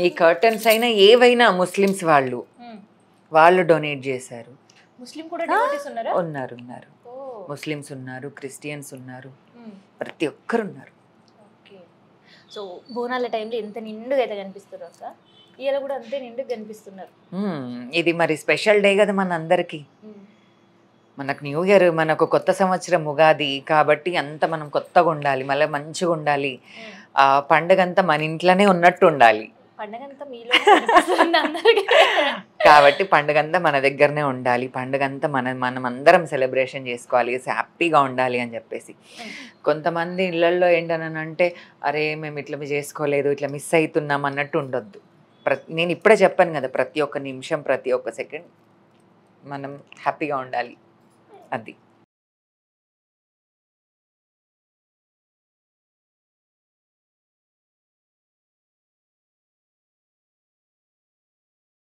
ఈ కర్టన్స్ అయినా ఏవైనా ముస్లిమ్స్ వాళ్ళు డొనేట్ చేశారు. ఉన్నారు ముస్లిమ్స్ ఉన్నారు, క్రిస్టియన్స్ ఉన్నారు, ప్రతి ఒక్కరు ఉన్నారు. సో బోనాల టైంలో ఎంత నిండుగా అయితే కనిపిస్తారు అక్క, ఇవాళ కూడా అంతే నిండుగా కనిపిస్తున్నారు. ఇది మరి స్పెషల్ డే కదా మన అందరికి. మనకు న్యూ ఇయర్, మనకు కొత్త సంవత్సరం ఉగాది కాబట్టి అంత మనం కొత్తగా ఉండాలి, మళ్ళీ మంచిగా ఉండాలి. ఆ పండుగ అంతా మన ఇంట్లోనే ఉన్నట్టు ఉండాలి కాబట్టి పండుగ అంతా మన దగ్గరనే ఉండాలి, పండుగ అంతా మనం అందరం సెలబ్రేషన్ చేసుకోవాలి, హ్యాపీగా ఉండాలి అని చెప్పేసి. కొంతమంది ఇళ్లలో ఏంటనంటే అరే మేము ఇట్లా చేసుకోలేదు, ఇట్లా మిస్ అవుతున్నాం అన్నట్టు ఉండొద్దు. నేను ఇప్పుడే చెప్పాను కదా, ప్రతి ఒక్క నిమిషం ప్రతి ఒక్క సెకండ్ మనం హ్యాపీగా ఉండాలి. అది